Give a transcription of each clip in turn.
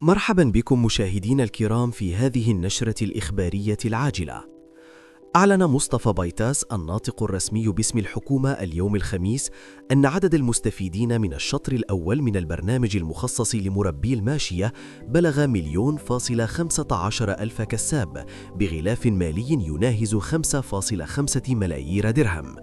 مرحبا بكم مشاهدينا الكرام في هذه النشرة الإخبارية العاجلة. أعلن مصطفى بيطاس الناطق الرسمي باسم الحكومة اليوم الخميس أن عدد المستفيدين من الشطر الأول من البرنامج المخصص لمربي الماشية بلغ 1,015,000 ألف كساب بغلاف مالي يناهز 5.5 ملايير درهم.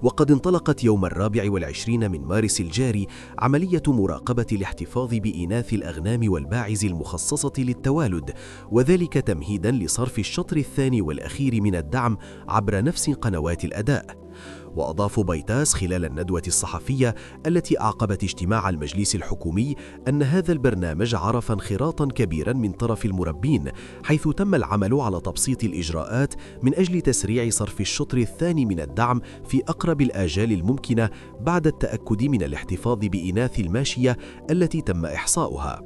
وقد انطلقت يوم 24 من مارس الجاري عملية مراقبة الاحتفاظ بإناث الأغنام والباعز المخصصة للتوالد، وذلك تمهيداً لصرف الشطر الثاني والأخير من الدعم عبر نفس قنوات الأداء. وأضاف بيطاس خلال الندوة الصحفية التي أعقبت اجتماع المجلس الحكومي أن هذا البرنامج عرف انخراطاً كبيراً من طرف المربين، حيث تم العمل على تبسيط الإجراءات من أجل تسريع صرف الشطر الثاني من الدعم في أقرب الآجال الممكنة بعد التأكد من الاحتفاظ بإناث الماشية التي تم إحصاؤها.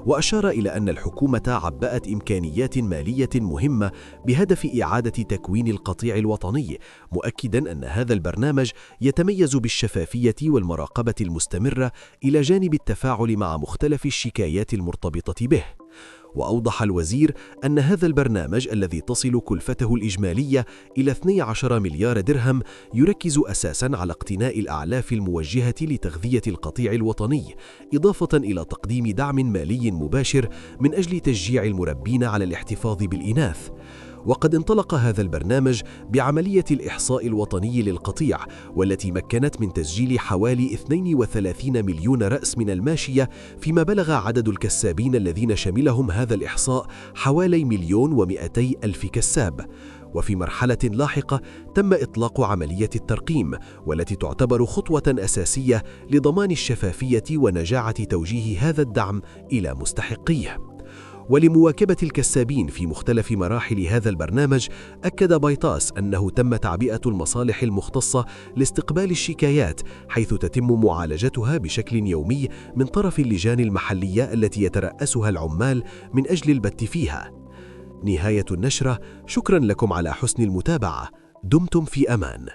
وأشار إلى أن الحكومة عبأت إمكانيات مالية مهمة بهدف إعادة تكوين القطيع الوطني، مؤكداً أن هذا البرنامج يتميز بالشفافية والمراقبة المستمرة إلى جانب التفاعل مع مختلف الشكايات المرتبطة به. وأوضح الوزير أن هذا البرنامج الذي تصل كلفته الإجمالية إلى 12 مليار درهم يركز أساساً على اقتناء الأعلاف الموجهة لتغذية القطيع الوطني، إضافة إلى تقديم دعم مالي مباشر من أجل تشجيع المربين على الاحتفاظ بالإناث. وقد انطلق هذا البرنامج بعملية الإحصاء الوطني للقطيع، والتي مكنت من تسجيل حوالي 32 مليون رأس من الماشية، فيما بلغ عدد الكسابين الذين شملهم هذا الإحصاء حوالي 1,200,000 كساب. وفي مرحلة لاحقة تم إطلاق عملية الترقيم، والتي تعتبر خطوة أساسية لضمان الشفافية ونجاعة توجيه هذا الدعم إلى مستحقيه. ولمواكبة الكسابين في مختلف مراحل هذا البرنامج، أكد بيطاس أنه تم تعبئة المصالح المختصة لاستقبال الشكايات، حيث تتم معالجتها بشكل يومي من طرف اللجان المحلية التي يترأسها العمال من أجل البت فيها. نهاية النشرة. شكرا لكم على حسن المتابعة. دمتم في أمان.